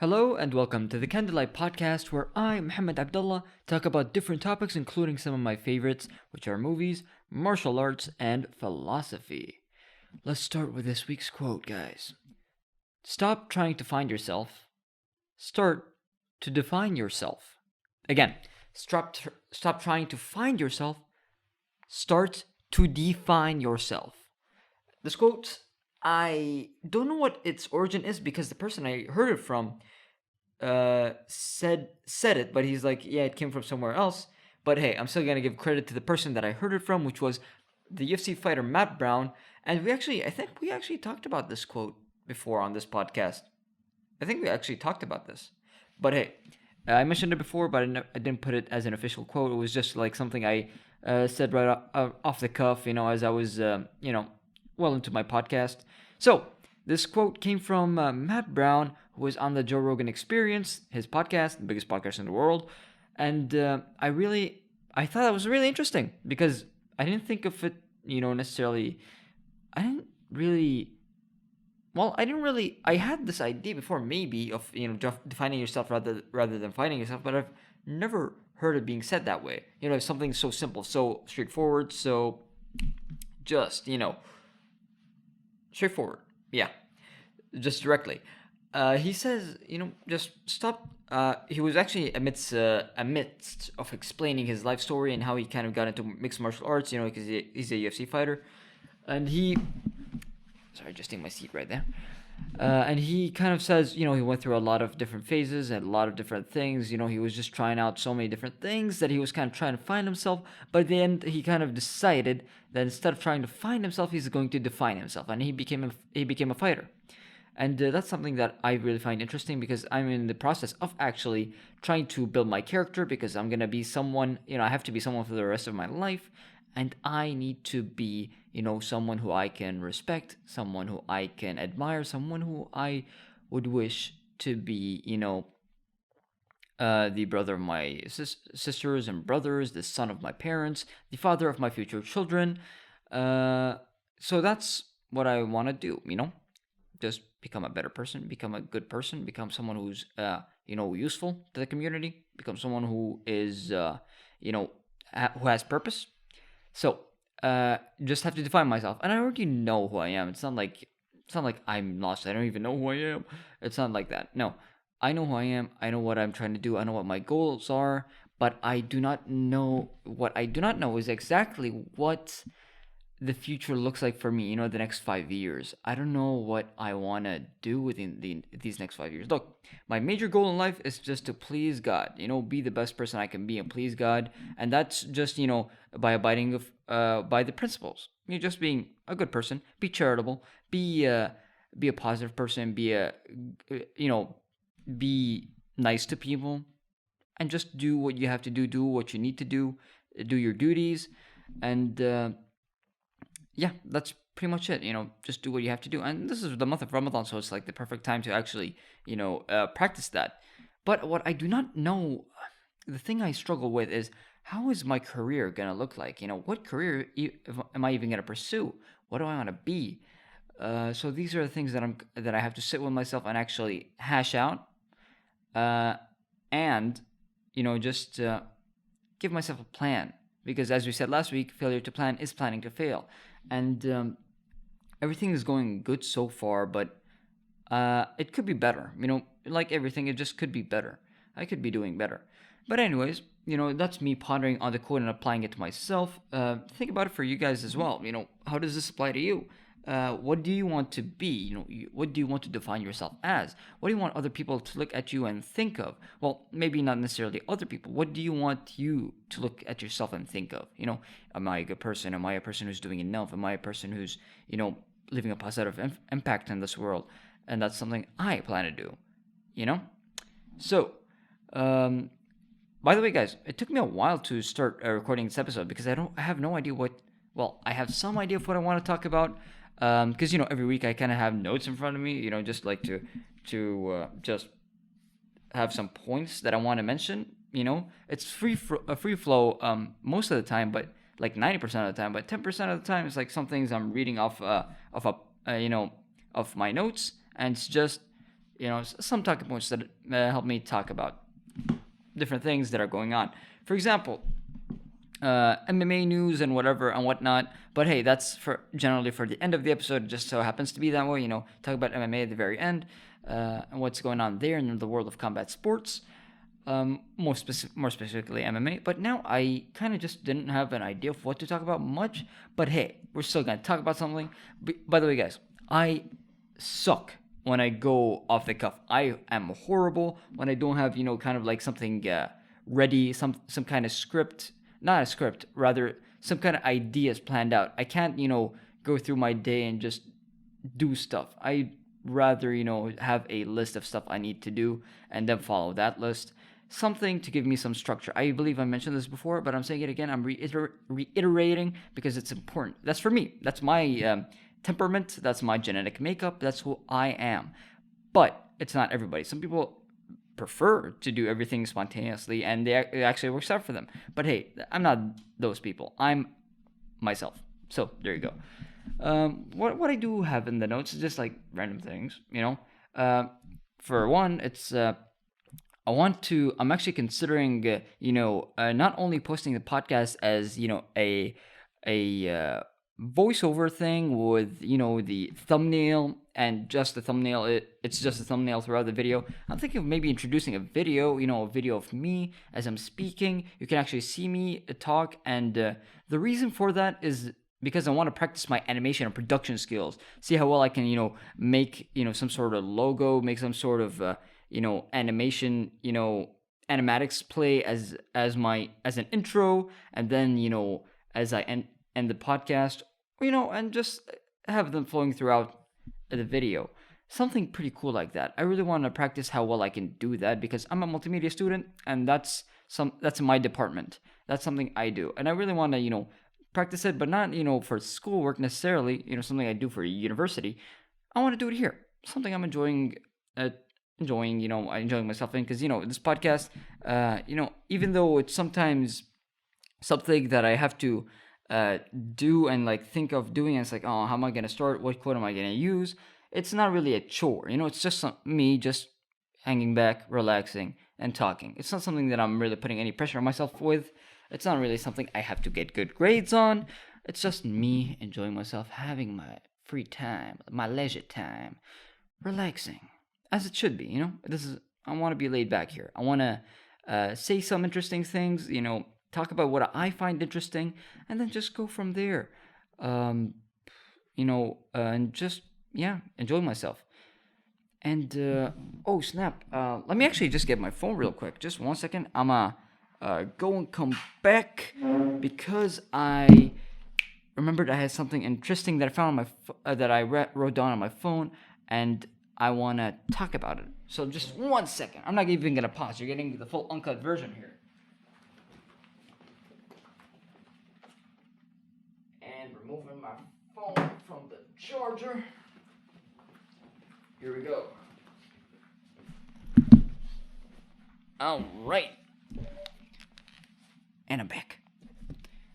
Hello and welcome to the Candlelight Podcast, where I, Mohamed Abdalla, talk about different topics, including some of my favorites, which are movies, martial arts, and philosophy. Let's start with this week's quote, guys. Stop trying to find yourself. Start to define yourself. Again, stop trying to find yourself. Start to define yourself. This quote, I don't know what its origin is because the person I heard it from said it, but he's like, yeah, it came from somewhere else. But hey, I'm still gonna give credit to the person that I heard it from, which was the UFC fighter Matt Brown. And I think we actually talked about this quote before on this podcast. I think we actually talked about this. But hey, I mentioned it before, but I didn't put it as an official quote. It was just like something I said right off the cuff, as I was, well into my podcast. So, this quote came from Matt Brown, who was on the Joe Rogan Experience, his podcast, the biggest podcast in the world. And I thought that was really interesting because I didn't think of it, necessarily. I had this idea before maybe of, defining yourself rather than finding yourself, but I've never heard it being said that way. Something so simple, so straightforward, so just, straightforward. Yeah. Just directly. He says, just stop. He was actually amidst of explaining his life story and how he kind of got into mixed martial arts, because he's a UFC fighter. And sorry, adjusting my seat right there. And he kind of says, he went through a lot of different phases and a lot of different things. He was just trying out so many different things that he was kind of trying to find himself. But at the end, he kind of decided that instead of trying to find himself, he's going to define himself. And he became a fighter. And that's something that I really find interesting because I'm in the process of actually trying to build my character because I'm going to be someone, I have to be someone for the rest of my life. And I need to be, someone who I can respect, someone who I can admire, someone who I would wish to be, the brother of my sisters and brothers, the son of my parents, the father of my future children. So that's what I want to do, just become a better person, become a good person, become someone who's, useful to the community, become someone who is, who has purpose. So, just have to define myself, and I already know who I am. It's not like I'm lost. I don't even know who I am. It's not like that. No, I know who I am. I know what I'm trying to do. I know what my goals are, but I do not know. What I do not know is exactly what the future looks like for me. The next 5 years. I don't know what I want to do within these next 5 years. Look, my major goal in life is just to please God. Be the best person I can be and please God, and that's just by abiding by the principles. Just being a good person, be charitable, be a positive person, be nice to people, and just do what you have to do what you need to do your duties, and yeah, that's pretty much it. Just do what you have to do. And this is the month of Ramadan, so it's like the perfect time to actually, practice that. But what I do not know, the thing I struggle with is, how is my career going to look like? What career am I even going to pursue? What do I want to be? So these are the things that I have to sit with myself and actually hash out. And, just give myself a plan. Because as we said last week, failure to plan is planning to fail. And everything is going good so far, but it could be better. Like everything, it just could be better. I could be doing better. But anyways, that's me pondering on the quote and applying it to myself. Think about it for you guys as well. How does this apply to you? What do you want to be? What do you want to define yourself as? What do you want other people to look at you and think of? Well, maybe not necessarily other people. What do you want you to look at yourself and think of? Am I a good person? Am I a person who's doing enough? Am I a person who's, leaving a positive impact in this world? And that's something I plan to do, So, by the way, guys, it took me a while to start recording this episode because I have no idea I have some idea of what I want to talk about. Because every week I kind of have notes in front of me, just like to just have some points that I want to mention. It's a free flow most of the time, but like 90% of the time. But 10% of the time, it's like some things I'm reading off of my notes, and it's just some talking points that help me talk about different things that are going on. For example, MMA news and whatever and whatnot. But hey, that's generally for the end of the episode. It just so happens to be that way. Talk about MMA at the very end and what's going on there in the world of combat sports. More specifically MMA. But now I kind of just didn't have an idea of what to talk about much. But hey, we're still gonna talk about something. By the way, guys, I suck when I go off the cuff. I am horrible when I don't have kind of like something ready, some kind of script. Not a script, rather some kind of ideas planned out. I can't, go through my day and just do stuff. I rather, have a list of stuff I need to do and then follow that list. Something to give me some structure. I believe I mentioned this before, but I'm saying it again. I'm reiterating because it's important. That's for me. That's my temperament. That's my genetic makeup. That's who I am. But it's not everybody. Some people prefer to do everything spontaneously and it actually works out for them. But hey, I'm not those people. I'm myself. So there you go. What I do have in the notes is just like random things, for one, it's I'm actually considering not only posting the podcast as a voiceover thing with the thumbnail and just the thumbnail. It's just a thumbnail throughout the video. I'm thinking of maybe introducing a video, a video of me as I'm speaking. You can actually see me talk, and the reason for that is because I want to practice my animation and production skills. See how well I can make some sort of logo, make some sort of animation, animatics play as an intro, and then as I end the podcast, and just have them flowing throughout the video. Something pretty cool like that. I really want to practice how well I can do that because I'm a multimedia student and that's my department. That's something I do. And I really want to, practice it, but not, for schoolwork necessarily, something I do for university. I want to do it here. Something I'm enjoying myself in because, this podcast, even though it's sometimes something that I have to do and like think of doing, and it's like, oh, how am I gonna start? What quote am I gonna use? It's not really a chore, it's just me just hanging back, relaxing, and talking. It's not something that I'm really putting any pressure on myself with. It's not really something I have to get good grades on. It's just me enjoying myself, having my free time, my leisure time, relaxing, as it should be. I want to be laid back here. I want to say some interesting things, talk about what I find interesting, and then just go from there. And just, enjoy myself. And, oh, snap. Let me actually just get my phone real quick. Just 1 second. I'm go and come back because I remembered I had something interesting that I found on my that I wrote down on my phone, and I want to talk about it. So just 1 second. I'm not even going to pause. You're getting the full uncut version here. And removing my phone from the charger. Here we go. All right. And I'm back.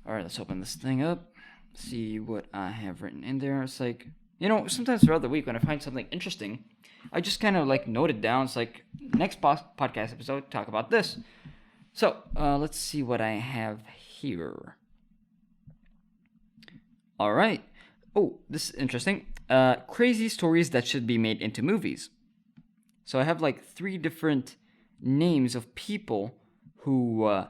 All right, let's open this thing up. See what I have written in there. It's like, sometimes throughout the week when I find something interesting, I just kind of like note it down. It's like, next podcast episode, talk about this. So, let's see what I have here. All right. Oh, this is interesting. Crazy stories that should be made into movies. So I have like 3 different names of people who,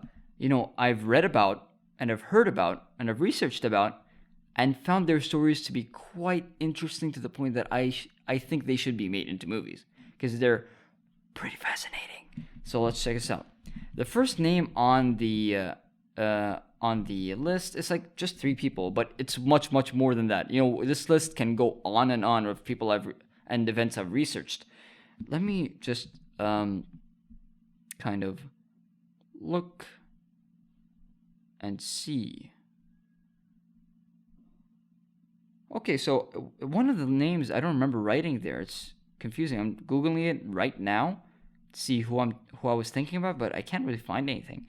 I've read about and I've heard about and I've researched about and found their stories to be quite interesting to the point that I think they should be made into movies because they're pretty fascinating. So let's check this out. The first name on the list is like just 3 people, but it's much, much more than that. This list can go on and on of people and events I've researched. Let me just kind of look and see. Okay, so one of the names I don't remember writing there. It's confusing. I'm Googling it right now to see who I was thinking about, but I can't really find anything.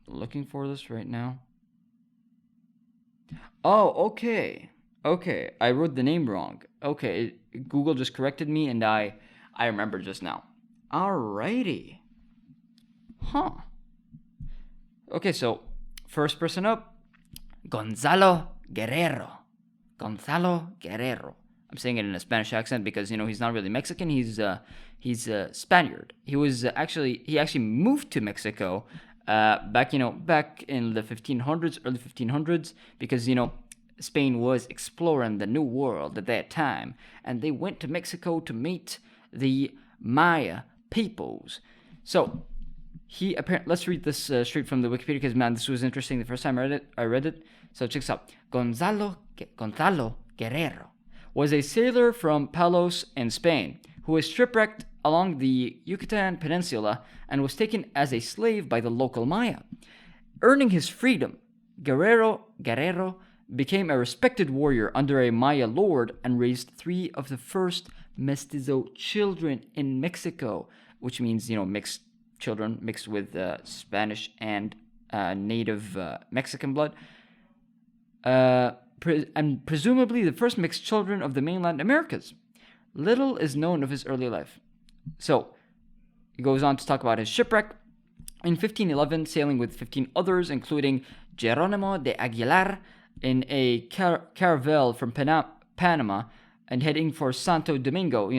Looking for this right now. Oh, okay. Okay, I wrote the name wrong. Okay, Google just corrected me, and I remember just now. Alrighty. Huh. Okay, so first person up, Gonzalo Guerrero. Gonzalo Guerrero. I'm saying it in a Spanish accent because he's not really Mexican. He's a Spaniard. He actually moved to Mexico back in the 1500s, early 1500s, because Spain was exploring the New World at that time, and they went to Mexico to meet the Maya peoples. So let's read this straight from the Wikipedia, because man, this was interesting the first time I read it. So check this out. Gonzalo Guerrero was a sailor from Palos in Spain who was shipwrecked along the Yucatan Peninsula and was taken as a slave by the local Maya. Earning his freedom, Guerrero became a respected warrior under a Maya lord and raised 3 of the first mestizo children in Mexico, which means mixed children mixed with Spanish and native Mexican blood. And presumably the first mixed children of the mainland Americas. Little is known of his early life. So, he goes on to talk about his shipwreck. In 1511, sailing with 15 others, including Geronimo de Aguilar, in a caravel from Panama, and heading for Santo Domingo,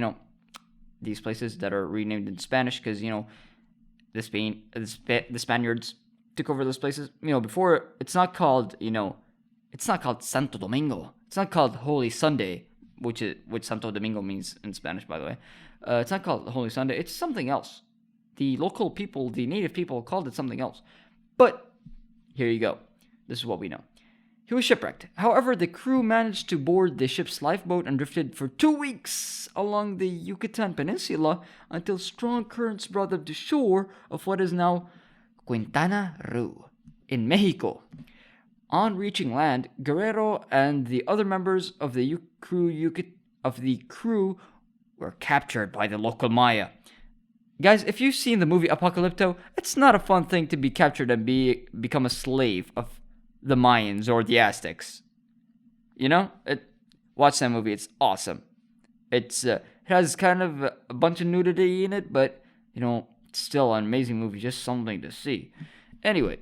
these places that are renamed in Spanish because, the Spaniards took over those places. Before, it's not called Santo Domingo. It's not called Holy Sunday, which Santo Domingo means in Spanish, by the way. It's not called Holy Sunday. It's something else. The local people, the native people, called it something else. But here you go. This is what we know. He was shipwrecked. However, the crew managed to board the ship's lifeboat and drifted for 2 weeks along the Yucatan Peninsula until strong currents brought them to shore of what is now Quintana Roo in Mexico. On reaching land, Guerrero and the other members of the crew were captured by the local Maya. Guys, if you've seen the movie Apocalypto, it's not a fun thing to be captured and become a slave of the Mayans or the Aztecs. Watch that movie. It's awesome. It has kind of a bunch of nudity in it, but it's still an amazing movie. Just something to see. Anyway.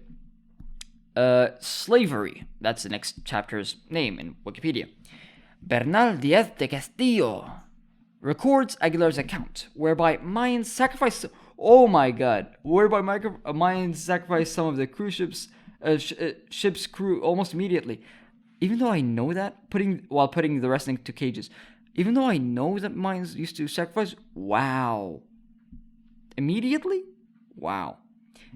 Slavery. That's the next chapter's name in Wikipedia. Bernal Diaz de Castillo records Aguilar's account, whereby Mayans sacrificed. Oh my God! Whereby Mayans sacrificed some of the cruise ship's crew almost immediately. Even though I know that, while putting the rest into cages. Even though I know that Mayans used to sacrifice. Wow. Immediately? Wow.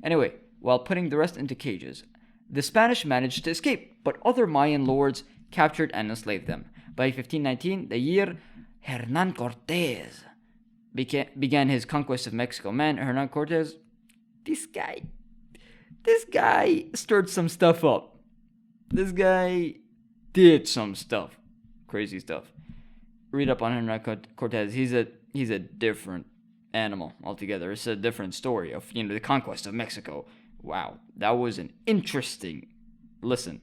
Anyway, while putting the rest into cages. The Spanish managed to escape, but other Mayan lords captured and enslaved them. By 1519, the year Hernan Cortés began his conquest of Mexico. Man, Hernan Cortés, this guy stirred some stuff up. This guy did some stuff. Crazy stuff. Read up on Hernan Cortés. He's a different animal altogether. It's a different story of the conquest of Mexico. Wow, that was an interesting listen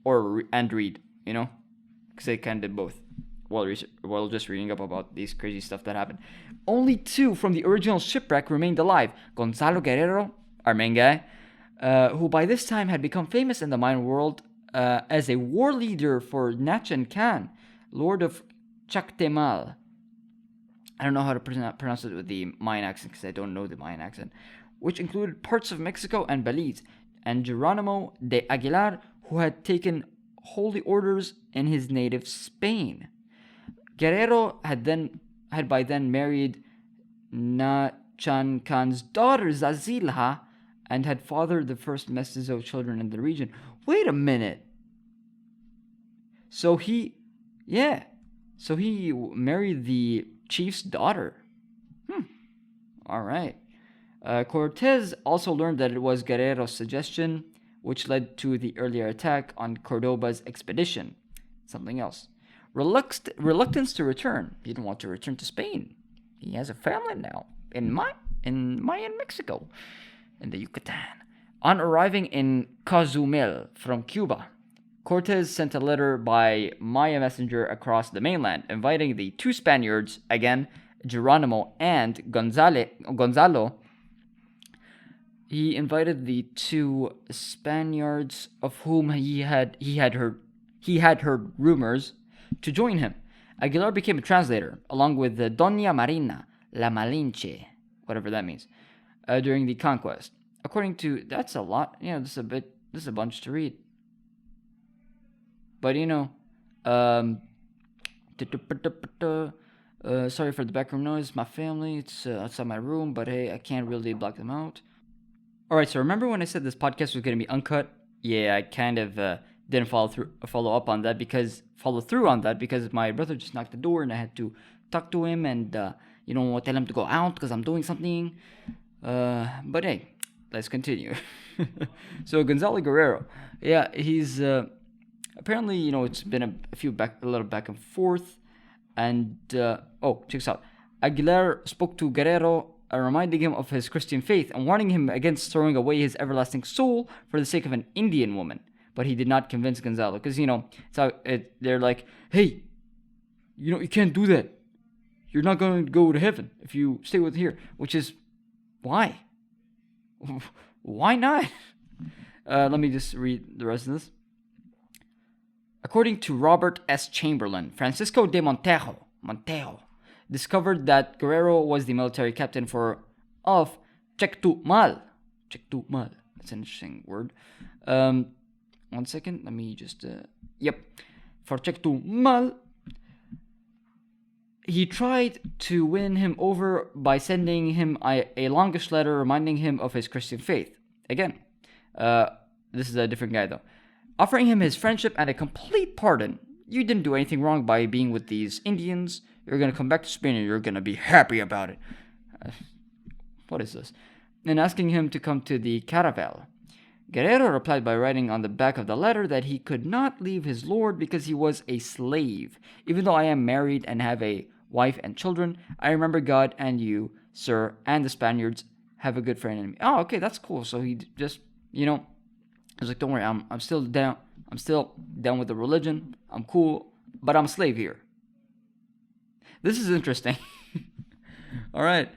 and read, because I kind of did both while just reading up about these crazy stuff that happened. Only 2 from the original shipwreck remained alive. Gonzalo Guerrero, our main guy, who by this time had become famous in the Mayan world as a war leader for Nachen Can, Lord of Chactemal. I don't know how to pronounce it with the Mayan accent because I don't know the Mayan accent. Which included parts of Mexico and Belize, and Geronimo de Aguilar, who had taken holy orders in his native Spain. Guerrero had by then married Nachan Khan's daughter Zazilha, and had fathered the first mestizo children in the region. Wait a minute. So he married the chief's daughter. All right. Cortés also learned that it was Guerrero's suggestion which led to the earlier attack on Cordoba's expedition. Something else. Reluctance to return. He didn't want to return to Spain. He has a family now in Mayan Mexico, in the Yucatan. On arriving in Cozumel from Cuba, Cortez sent a letter by Maya messenger across the mainland, inviting the two Spaniards, again, Geronimo and Gonzalo. He invited the two Spaniards of whom he had heard rumors to join him. Aguilar became a translator, along with Doña Marina La Malinche, whatever that means, during the conquest. According to, that's a lot. This is a bunch to read. But sorry for the background noise. My family, it's outside my room, but hey, I can't really block them out. All right, so remember when I said this podcast was going to be uncut? Yeah, I kind of didn't follow through on that because my brother just knocked the door and I had to talk to him and tell him to go out because I'm doing something. But hey, let's continue. So Gonzalo Guerrero, yeah, he's apparently it's been a little back and forth, and check this out. Aguilar spoke to Guerrero, reminding him of his Christian faith and warning him against throwing away his everlasting soul for the sake of an Indian woman. But he did not convince Gonzalo because they're like, hey, you can't do that. You're not going to go to heaven if you stay with here. Which is why? Why not? Let me just read the rest of this. According to Robert S. Chamberlain, Francisco de Montejo discovered that Guerrero was the military captain of Chetumal. Chetumal. That's an interesting word. 1 second. Let me just. For Chetumal. He tried to win him over by sending him a longish letter reminding him of his Christian faith. Again, this is a different guy though. Offering him his friendship and a complete pardon. You didn't do anything wrong by being with these Indians. You're going to come back to Spain and you're going to be happy about it. What is this? And asking him to come to the caravel. Guerrero replied by writing on the back of the letter that he could not leave his lord because he was a slave. Even though I am married and have a wife and children, I remember God and you, sir, and the Spaniards have a good friend in me. Oh, okay, that's cool. So he just, he was like, don't worry, I'm still down. I'm still down with the religion. I'm cool, but I'm a slave here. This is interesting. All right.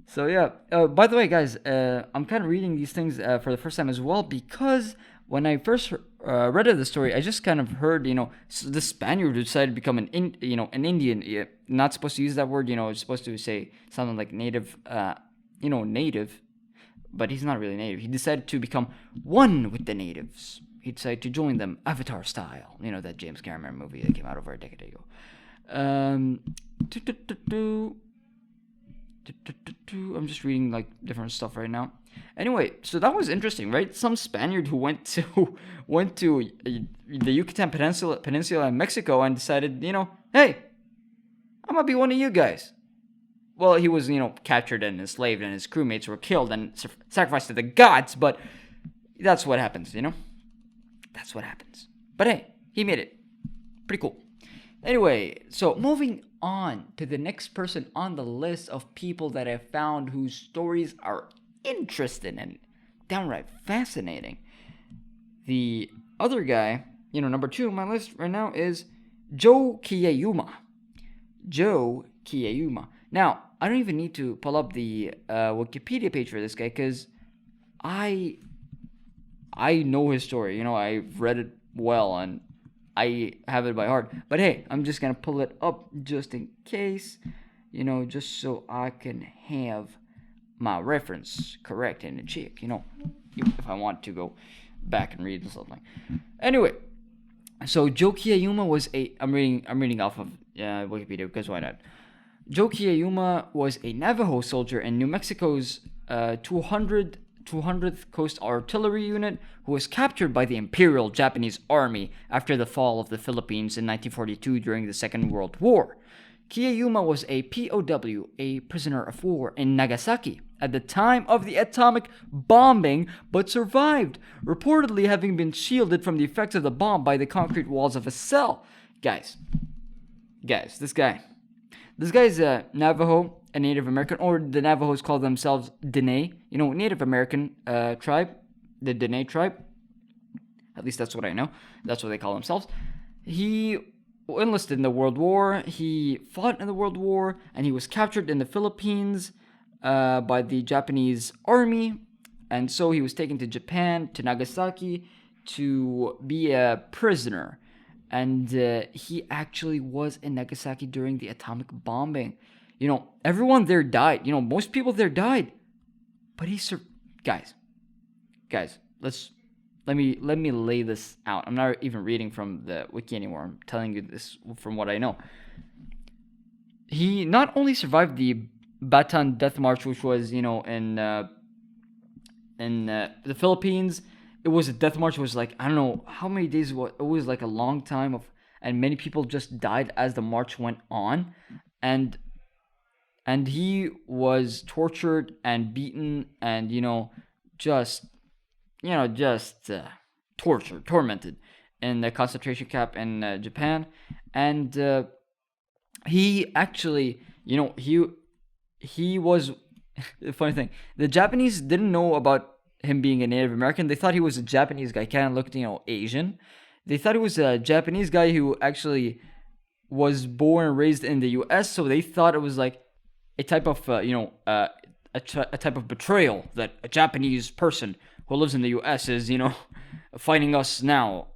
So yeah. By the way, guys, I'm kind of reading these things for the first time as well because when I first read of the story, I just kind of heard, the Spaniard decided to become an Indian. Yeah, not supposed to use that word. It's supposed to say something like native. Native, but he's not really native. He decided to become one with the natives. He decided to join them, Avatar style. That James Cameron movie that came out over a decade ago. I'm just reading like different stuff right now. Anyway, so that was interesting, right? Some Spaniard who went to the Yucatan Peninsula in Mexico and decided, hey, I'm gonna be one of you guys. Well, he was, captured and enslaved, and his crewmates were killed and sacrificed to the gods. But that's what happens, That's what happens. But hey, he made it. Pretty cool. Anyway, so moving on to the next person on the list of people that I found whose stories are interesting and downright fascinating. The other guy, number 2 on my list right now is Joe Kiyama. Now, I don't even need to pull up the Wikipedia page for this guy because I know his story. I've read it well and I have it by heart. But hey, I'm just going to pull it up just in case, just so I can have my reference correct and in check, if I want to go back and read something. Anyway, so Joe Kiyama was I'm reading off of Wikipedia because why not? Joe Kiyama was a Navajo soldier in New Mexico's 200th Coast Artillery Unit who was captured by the Imperial Japanese Army after the fall of the Philippines in 1942 during the Second World War. Kiyama was a POW, a prisoner of war, in Nagasaki at the time of the atomic bombing, but survived, reportedly having been shielded from the effects of the bomb by the concrete walls of a cell. Guys, this guy is a Navajo, a Native American, or the Navajos call themselves Dene, Native American tribe, the Dene tribe. At least that's what I know. That's what they call themselves. He enlisted in the World War. He fought in the World War, and he was captured in the Philippines by the Japanese army. And so he was taken to Japan, to Nagasaki, to be a prisoner. And he actually was in Nagasaki during the atomic bombing. Everyone there died. Most people there died. But he guys, let me lay this out. I'm not even reading from the wiki anymore. I'm telling you this from what I know. He not only survived the Baton Death March, which was in the Philippines. It was a death march. It was like, I don't know how many days it was. It was like a long time and many people just died as the march went on, and he was tortured and beaten and just tormented in the concentration camp in Japan. And he actually, he was the funny thing. The Japanese didn't know about him being a Native American. They thought he was a Japanese guy, kind of looked, Asian. They thought he was a Japanese guy who actually was born and raised in the U.S. So they thought it was like a type of, a type of betrayal that a Japanese person who lives in the U.S. is, fighting us now.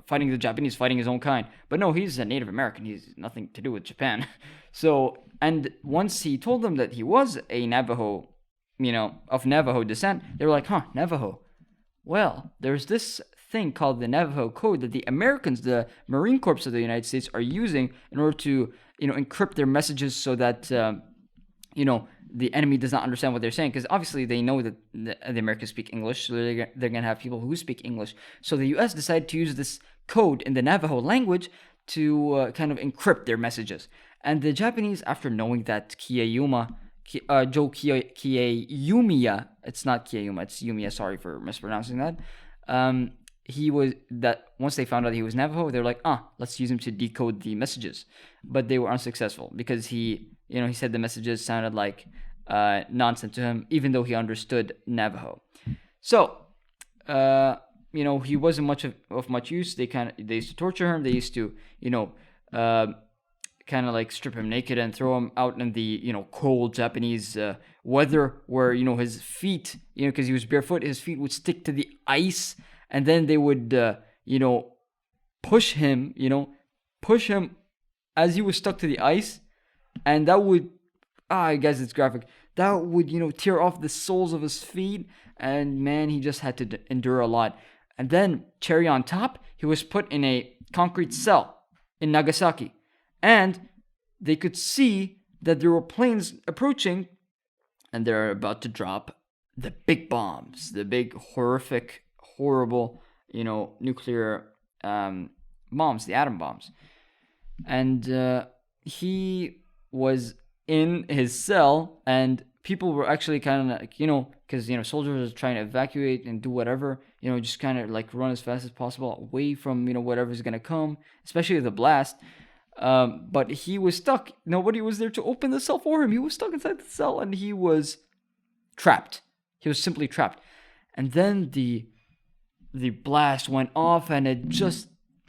Fighting the Japanese, fighting his own kind. But no, he's a Native American. He's nothing to do with Japan. So, and once he told them that he was a Navajo, of Navajo descent, they were like, Navajo. Well, there's this thing called the Navajo Code that the Americans, the Marine Corps of the United States, are using in order to, encrypt their messages so that, the enemy does not understand what they're saying. Because obviously they know that the Americans speak English, so they're going to have people who speak English. So the U.S. decided to use this code in the Navajo language to kind of encrypt their messages. And the Japanese, after knowing that Kiyama, Kiyumiya, it's not Kiyama, it's Yumiya, sorry for mispronouncing that. Once they found out he was Navajo, they were like, let's use him to decode the messages. But they were unsuccessful because he said the messages sounded like nonsense to him, even though he understood Navajo. So, he wasn't much use. They used to torture him. They used to, kind of like strip him naked and throw him out in the, cold Japanese weather where, his feet, because he was barefoot, his feet would stick to the ice, and then they would, push him as he was stuck to the ice, and that would, guys, it's graphic, that would, tear off the soles of his feet, and man, he just had to endure a lot. And then, cherry on top, he was put in a concrete cell in Nagasaki. And they could see that there were planes approaching, and they're about to drop the big bombs, the big, horrific, horrible, nuclear bombs, the atom bombs. And he was in his cell, and people were actually kind of like, because, soldiers are trying to evacuate and do whatever, just kind of like run as fast as possible away from, whatever's going to come, especially the blast. But he was stuck. Nobody was there to open the cell for him. He was stuck inside the cell, and he was trapped. He was simply trapped. And then the blast went off, and it just,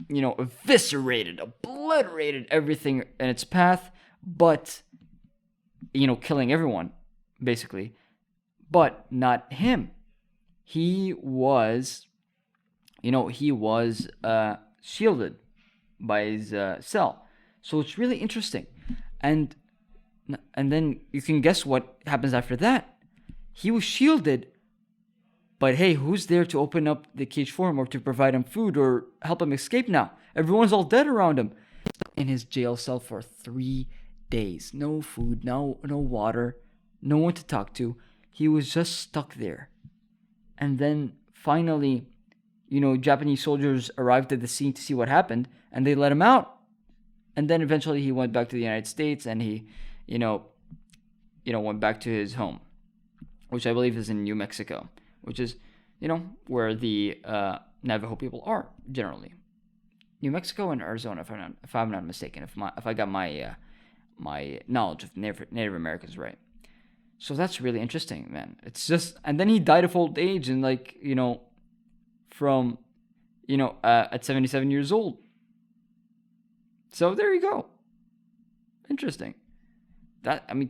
eviscerated, obliterated everything in its path, but, killing everyone, basically. But not him. He was, shielded by his cell. So it's really interesting. And then you can guess what happens after that. He was shielded, but hey, who's there to open up the cage for him or to provide him food or help him escape now? Everyone's all dead around him. In his jail cell for 3 days. No food, no water, no one to talk to. He was just stuck there. And then finally, Japanese soldiers arrived at the scene to see what happened, and they let him out. And then eventually he went back to the United States, and he, went back to his home, which I believe is in New Mexico, which is, where the Navajo people are generally. New Mexico and Arizona, if I'm not mistaken, if I got my my knowledge of Native Americans right. So that's really interesting, man. It's just, and then he died of old age, and from at 77 years old. So there you go. Interesting.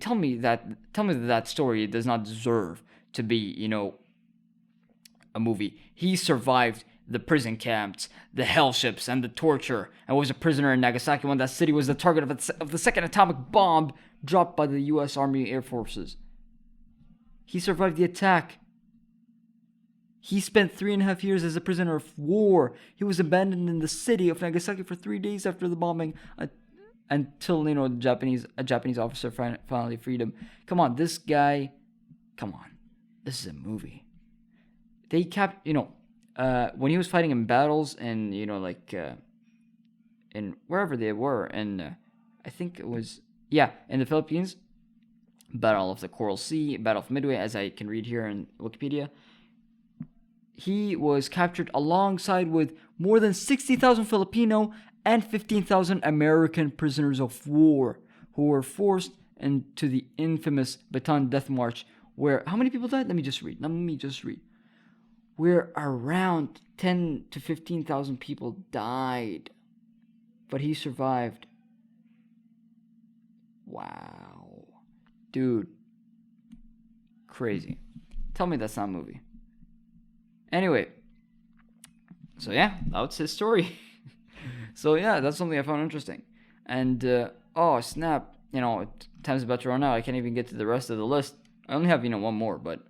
Tell me that story does not deserve to be, a movie. He survived the prison camps, the hell ships, and the torture, and was a prisoner in Nagasaki when that city was the target of the second atomic bomb dropped by the U.S. Army Air Forces. He survived the attack. He spent 3.5 years as a prisoner of war. He was abandoned in the city of Nagasaki for 3 days after the bombing, until a Japanese officer finally freed him. Come on, this guy. Come on, this is a movie. They kept, when he was fighting in battles and in wherever they were, and I think it was in the Philippines, Battle of the Coral Sea, Battle of Midway, as I can read here in Wikipedia. He was captured alongside with more than 60,000 Filipino and 15,000 American prisoners of war who were forced into the infamous Baton Death March, where how many people died? Let me just read. Where around 10 to 15,000 people died, but he survived. Wow. Dude. Crazy. Tell me that's not a movie. Anyway. So yeah, that's his story. So yeah, that's something I found interesting. And, oh snap, time's about to run out. I can't even get to the rest of the list. I only have, one more, but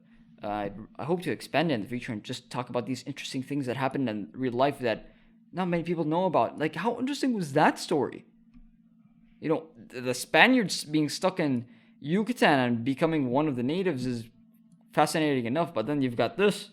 I hope to expand it in the future and just talk about these interesting things that happened in real life that not many people know about. Like, how interesting was that story? The Spaniards being stuck in Yucatan and becoming one of the natives is fascinating enough, but then you've got this.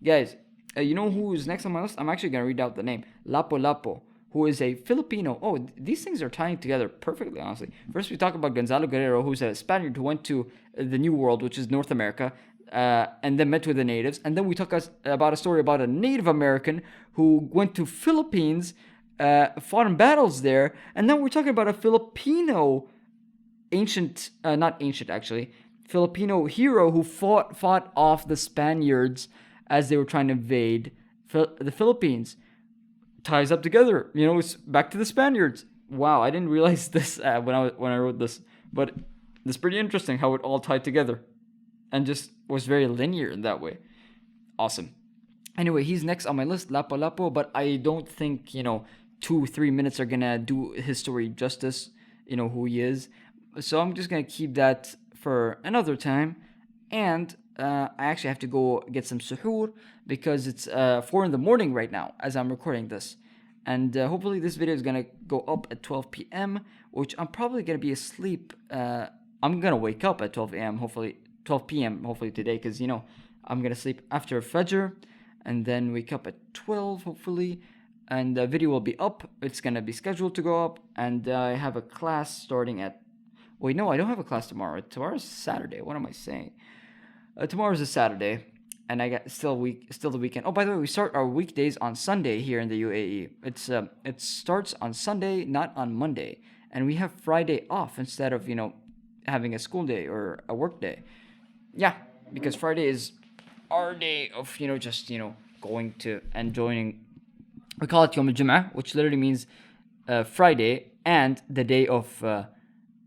Guys, you know who is next on my list? I'm actually going to read out the name. Lapu-Lapu, who is a Filipino. Oh, these things are tying together perfectly, honestly. First, we talk about Gonzalo Guerrero, who's a Spaniard who went to the New World, which is North America, and then met with the natives. And then we talk about a story about a Native American who went to Philippines, fought in battles there. And then we're talking about a Filipino Filipino hero who fought off the Spaniards as they were trying to invade the Philippines. Ties up together. It's back to the Spaniards. Wow, I didn't realize this when I wrote this, but it's pretty interesting how it all tied together, and just was very linear in that way. Awesome. Anyway, he's next on my list, Lapu-Lapu, but I don't think 2-3 minutes are gonna do his story justice. Who he is. So I'm just gonna keep that for another time, and I actually have to go get some suhoor because it's 4 a.m. right now as I'm recording this. And hopefully this video is going to go up at 12 p.m., which I'm probably going to be asleep. I'm going to wake up at 12 a.m., 12 p.m. hopefully today, because, I'm going to sleep after Fajr and then wake up at 12, hopefully. And the video will be up. It's going to be scheduled to go up. And I have a class starting at... Wait, no, I don't have a class tomorrow. Tomorrow's Saturday. What am I saying? Tomorrow's a Saturday, and I got still the weekend. Oh, by the way, we start our weekdays on Sunday here in the UAE. It starts on Sunday, not on Monday, and we have Friday off instead of having a school day or a work day. Yeah, because Friday is our day of going to and joining. We call it Yom al-Jum'ah, which literally means Friday and the day of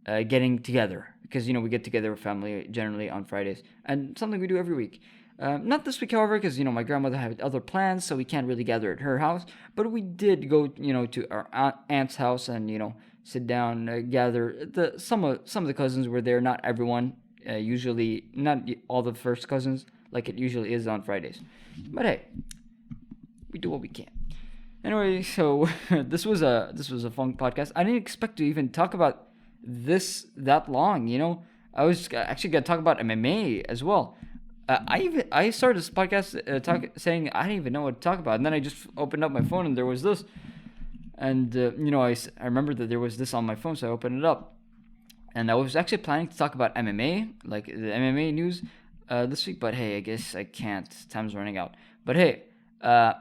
getting together. Because, we get together with family generally on Fridays. And something we do every week. Not this week, however, because, my grandmother had other plans, so we can't really gather at her house. But we did go, to our aunt's house and, sit down, gather. Some of the cousins were there, not everyone. Usually, not all the first cousins, like it usually is on Fridays. But hey, we do what we can. Anyway, so this was a fun podcast. I didn't expect to even talk about this that long. I was actually gonna talk about MMA as well. I started this podcast saying I didn't even know what to talk about, and then I just opened up my phone and there was this, and I remember that there was this on my phone, so I opened it up, and I was actually planning to talk about MMA, like the MMA news this week, but hey, I guess I can't. Time's running out. But hey, Kamaru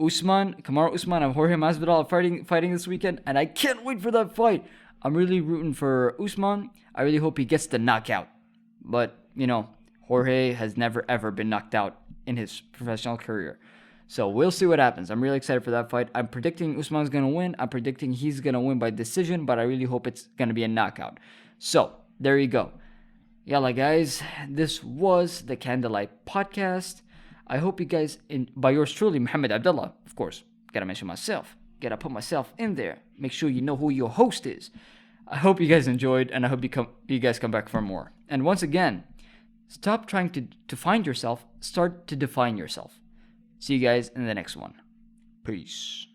Usman and Jorge Masvidal are fighting this weekend, and I can't wait for that fight. I'm really rooting for Usman. I really hope he gets the knockout. But, Jorge has never, ever been knocked out in his professional career. So we'll see what happens. I'm really excited for that fight. I'm predicting Usman's going to win. I'm predicting he's going to win by decision, but I really hope it's going to be a knockout. So there you go. Yalla, guys. This was the Candlelight Podcast. I hope you guys, by yours truly, Mohamed Abdalla, of course, gotta mention myself. Gotta put myself in there. Make sure you know who your host is. I hope you guys enjoyed, and I hope you guys come back for more. And once again, stop trying to find yourself. Start to define yourself. See you guys in the next one. Peace.